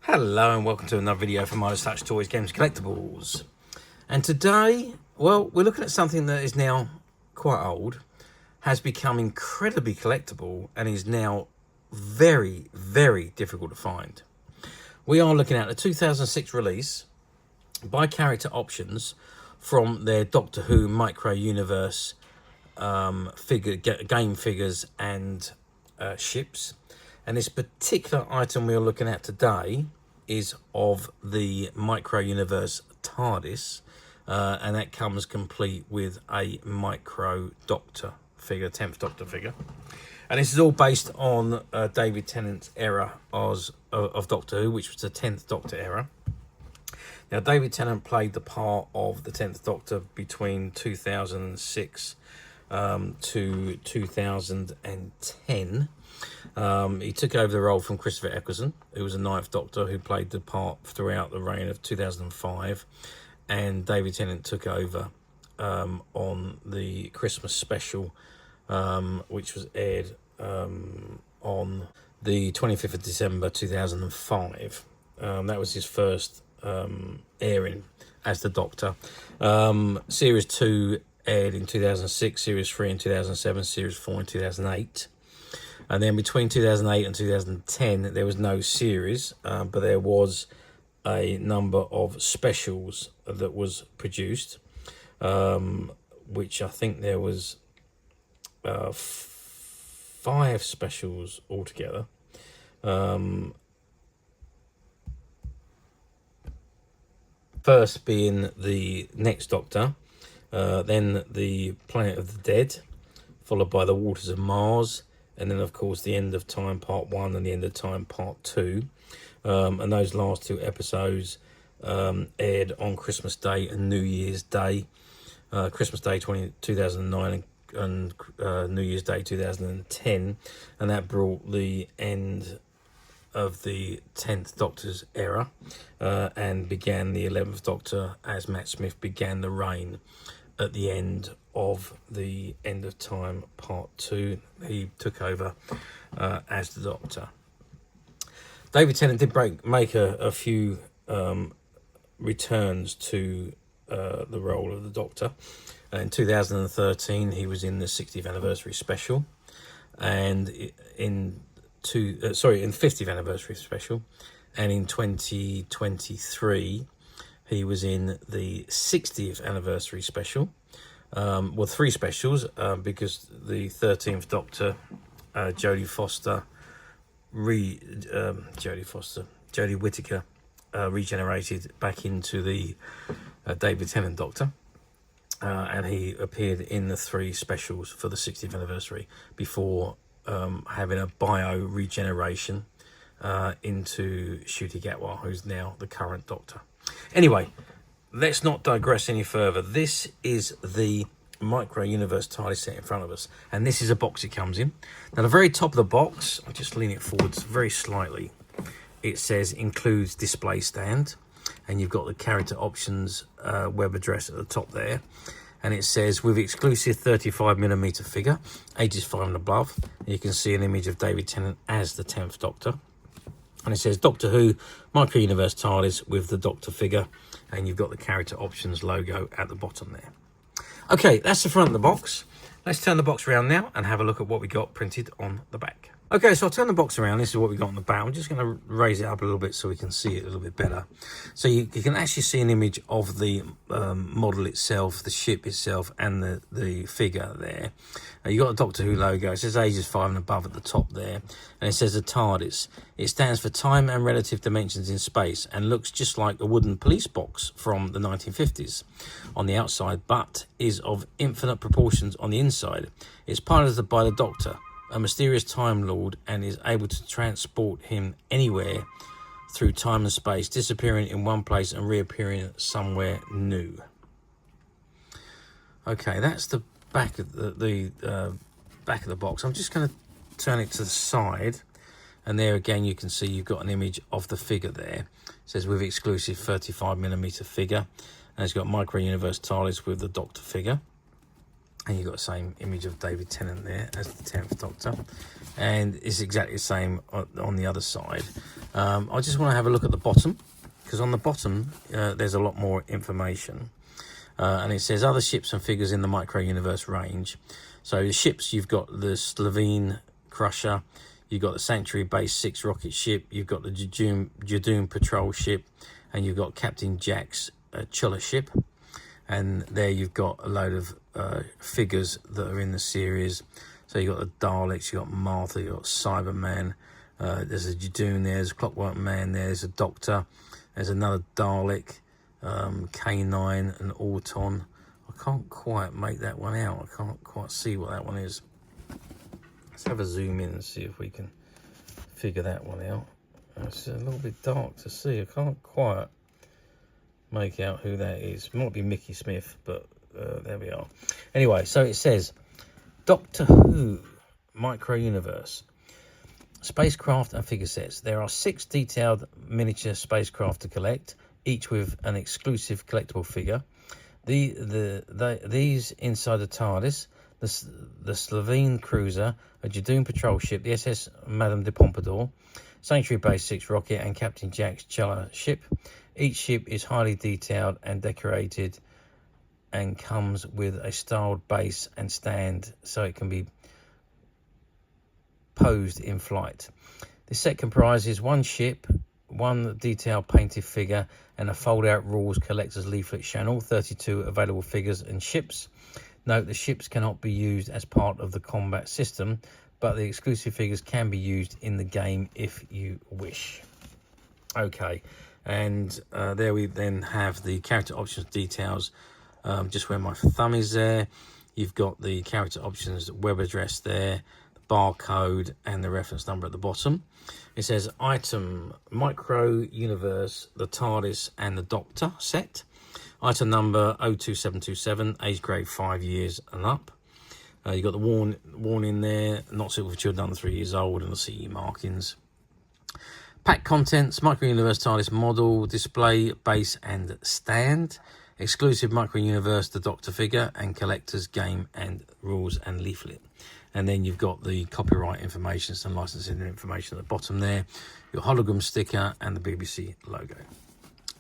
Hello and welcome to another video from Midas Touch Toys, Games, Collectibles. And today, well, we're looking at something that is now quite old, has become incredibly collectible, and is now very, very difficult to find. We are looking at a 2006 release by Character Options from their Doctor Who Micro Universe game figures and ships. And this particular item we are looking at today is of the Micro Universe TARDIS, and that comes complete with a Micro Doctor figure, 10th Doctor figure. And this is all based on David Tennant's era of Doctor Who, which was the 10th Doctor era. Now, David Tennant played the part of the 10th Doctor between 2006 to 2010. He took over the role from Christopher Eccleston, who was a 9th Doctor who played the part throughout the reign of 2005, and David Tennant took over on the Christmas special, which was aired on the 25th of December 2005. That was his first airing as the Doctor. Series 2 aired in 2006, Series 3 in 2007, Series 4 in 2008. And then between 2008 and 2010, there was no series, but there was a number of specials that was produced, which I think there was 5 specials altogether. First being the Next Doctor, then the Planet of the Dead, followed by the Waters of Mars, and then, of course, the End of Time Part 1 and the End of Time Part 2. And those last 2 episodes aired on Christmas Day and New Year's Day. Christmas Day 2009 and New Year's Day 2010. And that brought the end of the 10th Doctor's era and began the 11th Doctor as Matt Smith began the reign at the end of the End of Time Part 2. He took over as the Doctor. David Tennant did make a few returns to the role of the Doctor. In 2013, he was in the 60th anniversary special, and in 50th anniversary special, and in 2023 he was in the 60th anniversary special. Well, 3 specials, because the 13th Doctor, Jodie Whittaker regenerated back into the David Tennant Doctor, and he appeared in the 3 specials for the 60th anniversary before having a bio regeneration into Ncuti Gatwa, who's now the current Doctor. Anyway, let's not digress any further. This is the Micro Universe TARDIS set in front of us, and this is a box it comes in. Now, the very top of the box, I'll just lean it forwards very slightly. It says includes display stand, and you've got the Character Options web address at the top there. And it says, with exclusive 35mm figure, ages 5 and above. And you can see an image of David Tennant as the 10th Doctor. And it says Doctor Who Micro Universe TARDIS with the Doctor figure. And you've got the Character Options logo at the bottom there. Okay, that's the front of the box. Let's turn the box around now and have a look at what we got printed on the back. Okay, so I'll turn the box around. This is what we got on the back. I'm just going to raise it up a little bit so we can see it a little bit better. So you can actually see an image of the model itself, the ship itself, and the figure there. You got a Doctor Who logo. It says ages 5 and above at the top there. And it says the TARDIS. It stands for Time and Relative Dimensions in Space and looks just like a wooden police box from the 1950s on the outside, but is of infinite proportions on the inside. It's piloted by the Doctor, a mysterious Time Lord, and is able to transport him anywhere through time and space, disappearing in one place and reappearing somewhere new. Okay, that's the back of the back of the box. I'm just going to turn it to the side, and there again you can see you've got an image of the figure there. It says with exclusive 35mm figure, and it's got Micro Universe TARDIS with the Doctor figure. And you've got the same image of David Tennant there as the 10th Doctor. And it's exactly the same on the other side. I just want to have a look at the bottom, because on the bottom there's a lot more information. And it says other ships and figures in the micro-universe range. So the ships, you've got the Slovene Crusher, you've got the Sanctuary Base 6 rocket ship, you've got the Jadoon Patrol ship, and you've got Captain Jack's Chulla ship. And there you've got a load of figures that are in the series. So you've got the Daleks, you've got Martha, you've got Cyberman, there's a Jadoon there, there's a Clockwork Man there, there's a Doctor, there's another Dalek, K9 and Auton. I can't quite make that one out. I can't quite see what that one is. Let's have a zoom in and see if we can figure that one out. It's a little bit dark to see. I can't quite make out who that is. It might be Mickey Smith, but there we are. Anyway, so it says Doctor Who Micro Universe. Spacecraft and figure sets. There are 6 detailed miniature spacecraft to collect, each with an exclusive collectible figure. These inside the TARDIS, the Slovene Cruiser, a Jadoon Patrol ship, the SS Madame de Pompadour, Sanctuary Base 6 rocket, and Captain Jack's Chulla ship. Each ship is highly detailed and decorated and comes with a styled base and stand so it can be posed in flight. This set comprises 1 ship, 1 detailed painted figure, and a fold-out rules collector's leaflet channel, 32 available figures and ships. Note the ships cannot be used as part of the combat system, but the exclusive figures can be used in the game if you wish. Okay, and there we then have the character options details, just where my thumb is there. You've got the character options web address there, the barcode, and the reference number at the bottom. It says item Micro Universe, the TARDIS and the Doctor set. Item number 02727, age grade 5 years and up. You've got the warning there, not suitable for children under 3 years old, and the CE markings. Pack contents, Micro Universe TARDIS model, display, base and stand. Exclusive Micro Universe, the Doctor figure, and collector's game and rules and leaflet. And then you've got the copyright information, some licensing information at the bottom there, your hologram sticker and the BBC logo.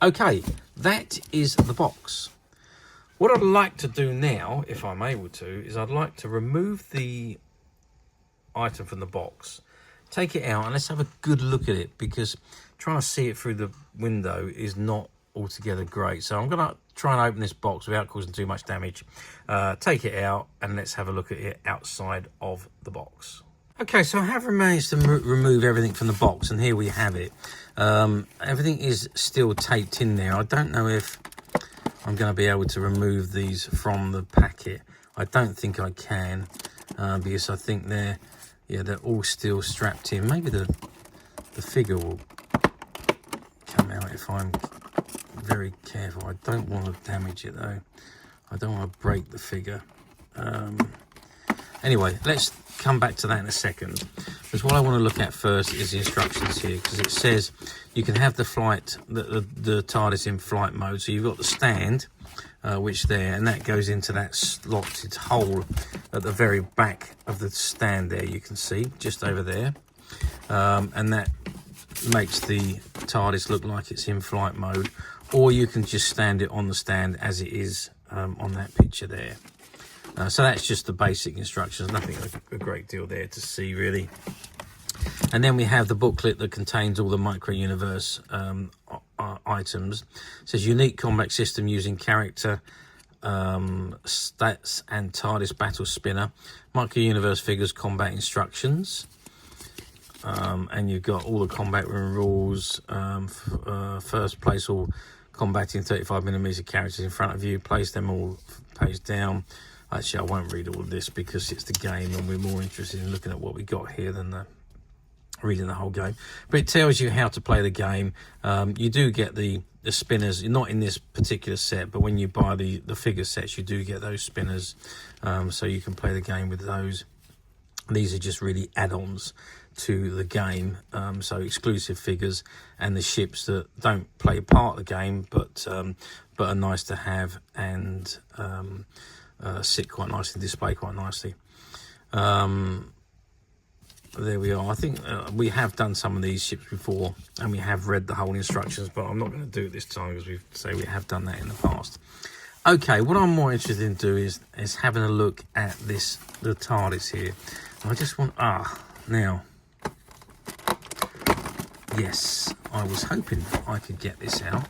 Okay, that is the box. What I'd like to do now, if I'm able to, is I'd like to remove the item from the box, take it out, and let's have a good look at it, because trying to see it through the window is not altogether great. So I'm going to try and open this box without causing too much damage, take it out, and let's have a look at it outside of the box. Okay, so I have managed to remove everything from the box, and here we have it. Everything is still taped in there. I don't know if I'm going to be able to remove these from the packet. I don't think I can, because I think they're all still strapped in. Maybe the figure will come out if I'm very careful. I don't want to damage it though. I don't want to break the figure. Anyway, let's come back to that in a second, because what I want to look at first is the instructions here, because it says you can have the TARDIS in flight mode. So you've got the stand, which there, and that goes into that slotted hole at the very back of the stand there, you can see just over there, and that makes the TARDIS look like it's in flight mode, or you can just stand it on the stand as it is on that picture there. So that's just the basic instructions, nothing a great deal there to see really. And then we have the booklet that contains all the Micro Universe items. It says unique combat system using character stats and TARDIS battle spinner, Micro Universe figures combat instructions, and you've got all the combat room rules. First, place all combating 35mm characters in front of you, place them all page down. Actually, I won't read all of this because it's the game and we're more interested in looking at what we got here than reading the whole game. But it tells you how to play the game. You do get the spinners, not in this particular set, but when you buy the figure sets, you do get those spinners, so you can play the game with those. These are just really add-ons to the game, so exclusive figures and the ships that don't play a part of the game, but are nice to have, and sit quite nicely, display quite nicely. There we are. I think we have done some of these ships before, and we have read the whole instructions, but I'm not going to do it this time because we have done that in the past. Okay, what I'm more interested in doing is having a look at the TARDIS here. I just want now. Yes, I was hoping I could get this out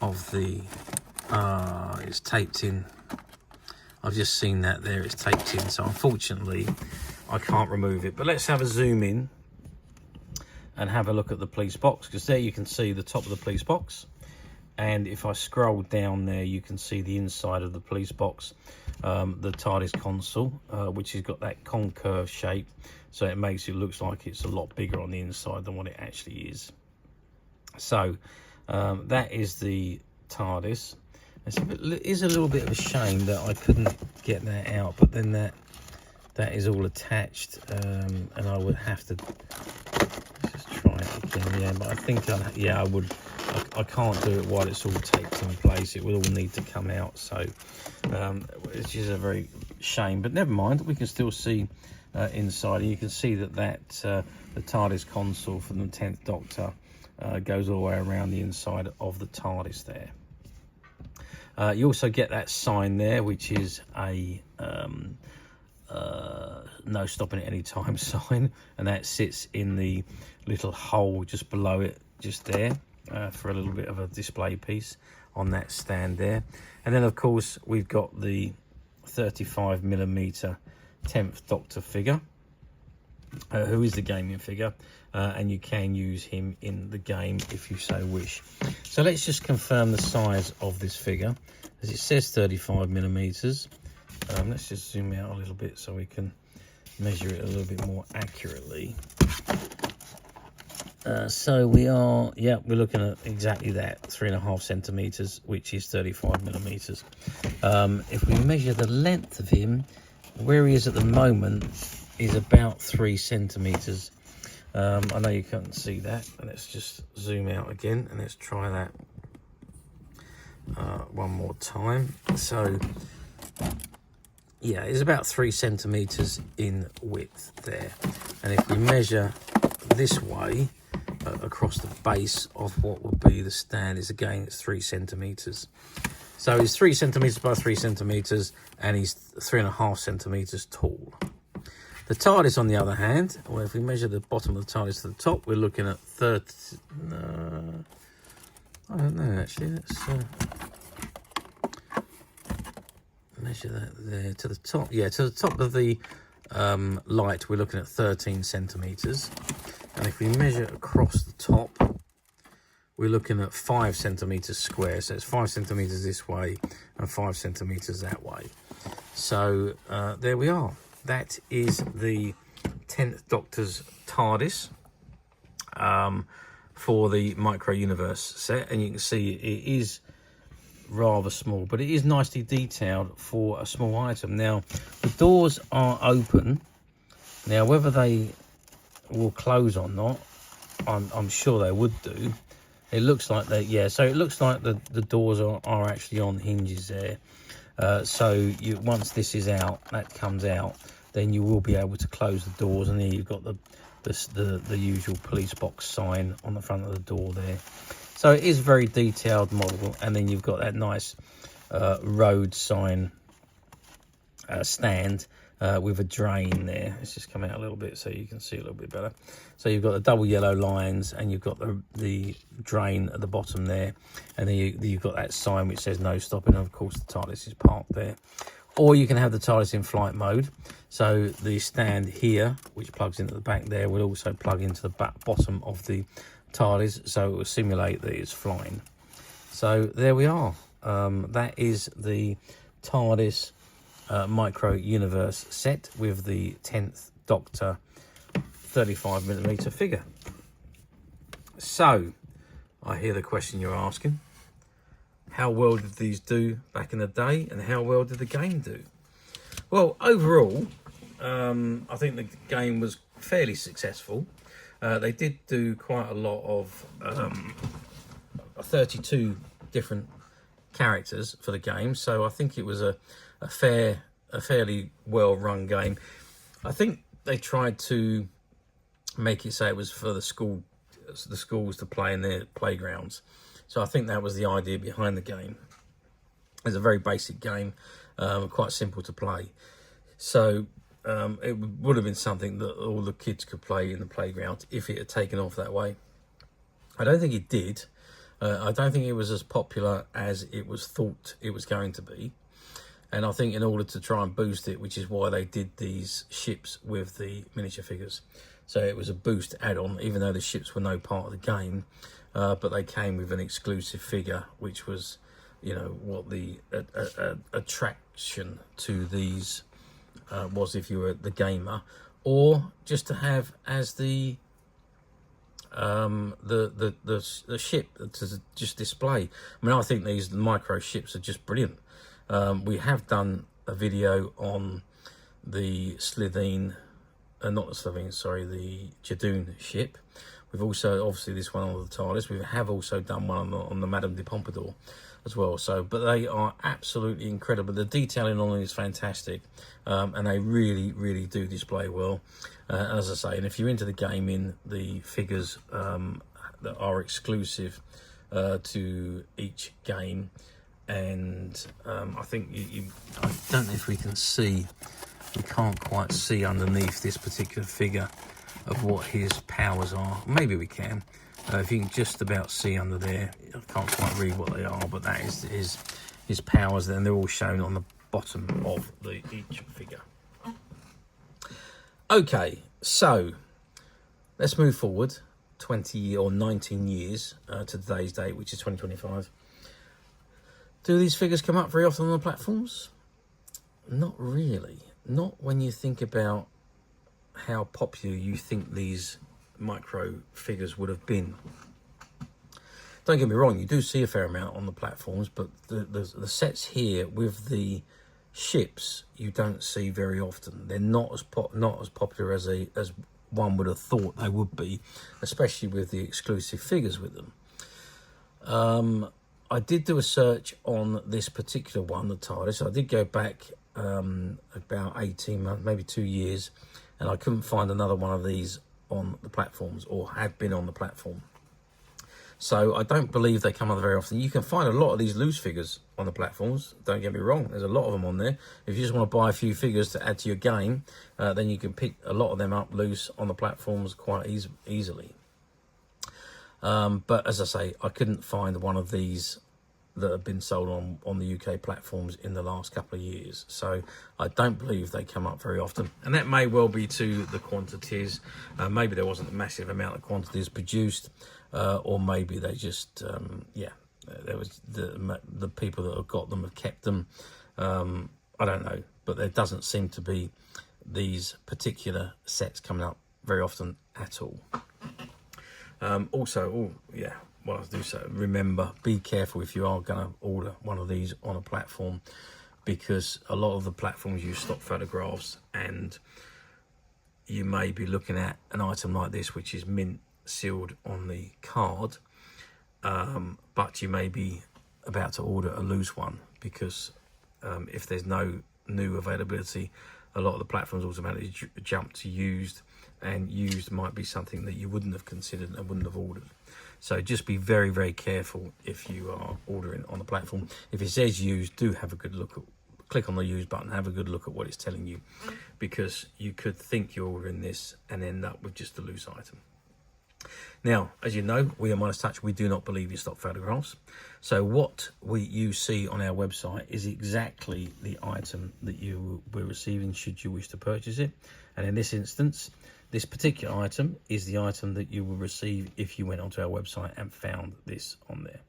of the. It's taped in. I've just seen that there. It's taped in, so unfortunately I can't remove it. But let's have a zoom in and have a look at the police box, because there you can see the top of the police box. And if I scroll down there, you can see the inside of the police box, the TARDIS console, which has got that concave shape, so it makes it look like it's a lot bigger on the inside than what it actually is. So that is the TARDIS. It is a little bit of a shame that I couldn't get that out, but then that is all attached, and I would have to just try it again. Yeah, but I think I would. I can't do it while it's all taped in place. It will all need to come out, so it's just a very shame. But never mind, we can still see inside, and you can see that the TARDIS console from the 10th Doctor goes all the way around the inside of the TARDIS there. You also get that sign there, which is a no stopping at any time sign, and that sits in the little hole just below it, just there, for a little bit of a display piece on that stand there. And then of course we've got the 35mm 10th Doctor figure, who is the gaming figure, and you can use him in the game if you so wish. So let's just confirm the size of this figure, as it says 35mm. Let's just zoom out a little bit so we can measure it a little bit more accurately. So we're looking at exactly that, 3.5 centimeters, which is 35mm. If we measure the length of him, where he is at the moment is about 3 centimeters. I know you can't see that, but let's just zoom out again and let's try that one more time. So yeah, it's about 3 centimeters in width there, and if we measure this way across the base of what would be the stand, is again it's 3 centimeters. So he's 3 centimeters by 3 centimeters, and he's 3.5 centimeters tall. The TARDIS, on the other hand, well, if we measure the bottom of the TARDIS to the top, we're looking at 30. I don't know actually. Let's measure that there to the top. Yeah, to the top of the light, we're looking at 13 centimeters. And if we measure across the top, we're looking at 5 centimeters square. So it's 5 centimeters this way and 5 centimeters that way. So there we are. That is the 10th Doctor's TARDIS for the Micro Universe set. And you can see it is rather small, but it is nicely detailed for a small item. Now, the doors are open. Now, whether they will close or not, I'm sure they would do. It looks like they, yeah, so it looks like the doors are actually on hinges there. So once this is out, that comes out, then you will be able to close the doors, and here you've got the usual police box sign on the front of the door there. So it is a very detailed model, and then you've got that nice road sign stand with a drain there. Let's just come out a little bit so you can see a little bit better. So you've got the double yellow lines, and you've got the drain at the bottom there, and then you've got that sign which says no stopping, and of course the TARDIS is parked there. Or you can have the TARDIS in flight mode. So the stand here, which plugs into the back there, will also plug into the bottom of the TARDIS, so it will simulate that it's flying. So there we are. That is the TARDIS Micro Universe set with the 10th Doctor 35mm figure. So I hear the question you're asking: how well did these do back in the day, and how well did the game do? Well, overall, I think the game was fairly successful. They did do quite a lot of 32 different characters for the game, so I think it was a fairly well run game. I think they tried to make it say it was for the schools to play in their playgrounds, so I think that was the idea behind the game. It's a very basic game, quite simple to play, so it would have been something that all the kids could play in the playground if it had taken off that way. I don't think it did. I don't think it was as popular as it was thought it was going to be. And I think in order to try and boost it, which is why they did these ships with the miniature figures. So it was a boost add-on, even though the ships were no part of the game. But they came with an exclusive figure, which was, you know, what the attraction to these was if you were the gamer. Or just to have as the ship to just display. I mean, I think these micro ships are just brilliant. We have done a video on the Slitheen, not the Slitheen, sorry, the Jadoon ship. We've also, obviously, this one on the TARDIS. We have also done one on the Madame de Pompadour as well. So, but they are absolutely incredible. The detailing on them is fantastic, and they really, really do display well. As I say, and if you're into the gaming, the figures that are exclusive to each game, and I think I don't know if we can see, we can't quite see underneath this particular figure of what his powers are. Maybe we can. If you can just about see under there, I can't quite read what they are, but that is his powers. Then they're all shown on the bottom of each figure. Okay, so let's move forward 20 or 19 years to today's date, which is 2025. Do these figures come up very often on the platforms? Not really. Not when you think about how popular you think these micro figures would have been. Don't get me wrong, you do see a fair amount on the platforms, but the sets here with the ships you don't see very often. They're not as popular as one would have thought they would be, especially with the exclusive figures with them. I did do a search on this particular one, the TARDIS. I did go back about 18 months, maybe 2 years, and I couldn't find another one of these on the platforms, or had been on the platform. So I don't believe they come on very often. You can find a lot of these loose figures on the platforms, don't get me wrong. There's a lot of them on there. If you just want to buy a few figures to add to your game, then you can pick a lot of them up loose on the platforms quite easily. But as I say, I couldn't find one of these that have been sold on the UK platforms in the last couple of years. So I don't believe they come up very often. And that may well be to the quantities. Maybe there wasn't a massive amount of quantities produced, or maybe they just, there was the people that have got them have kept them. I don't know, but there doesn't seem to be these particular sets coming up very often at all. Well, I do so. Remember, be careful if you are going to order one of these on a platform, because a lot of the platforms use stock photographs, and you may be looking at an item like this, which is mint sealed on the card, but you may be about to order a loose one, because if there's no new availability, a lot of the platforms automatically jump to used, and used might be something that you wouldn't have considered and wouldn't have ordered. So just be very, very careful if you are ordering on the platform. If it says used, do have a good look click on the use button, have a good look at what it's telling you, because you could think you're ordering this and end up with just a loose item. Now, as you know, we at Midas Touch, we do not believe in stock photographs. So what you see on our website is exactly the item that you will receive should you wish to purchase it. And in this instance, this particular item is the item that you will receive if you went onto our website and found this on there.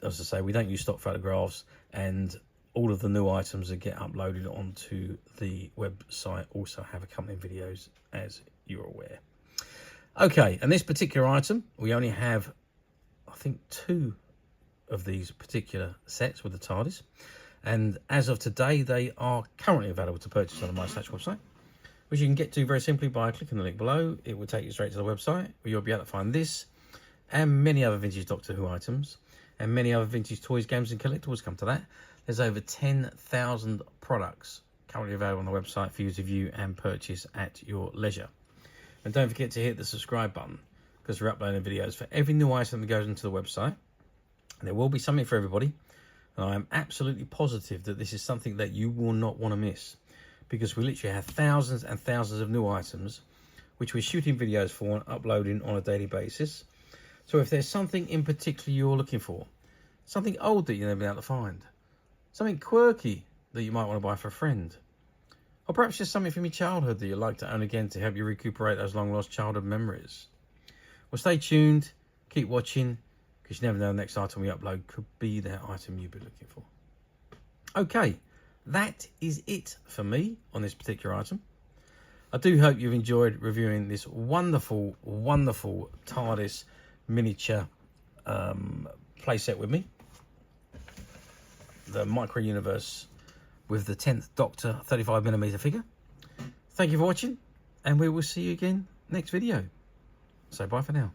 As I say, we don't use stock photographs, and all of the new items that get uploaded onto the website also have accompanying videos, as you're aware. Okay, and this particular item, we only have, I think, 2 of these particular sets with the TARDIS. And as of today, they are currently available to purchase on the Midas Touch website, which you can get to very simply by clicking the link below. It will take you straight to the website, where you'll be able to find this, and many other vintage Doctor Who items, and many other vintage toys, games and collectibles. Come to that. There's over 10,000 products currently available on the website for you to view and purchase at your leisure. And don't forget to hit the subscribe button, because we're uploading videos for every new item that goes into the website. And there will be something for everybody. And I am absolutely positive that this is something that you will not want to miss, because we literally have thousands and thousands of new items which we're shooting videos for and uploading on a daily basis. So if there's something in particular you're looking for, something old that you've never been able to find, something quirky that you might want to buy for a friend, or perhaps just something from your childhood that you'd like to own again to help you recuperate those long lost childhood memories, well, stay tuned, keep watching, because you never know, the next item we upload could be that item you've been looking for. Okay, that is it for me on this particular item. I do hope you've enjoyed reviewing this wonderful, wonderful TARDIS miniature playset with me. The Micro Universe with the 10th Doctor 35mm figure. Thank you for watching, and we will see you again next video. So bye for now.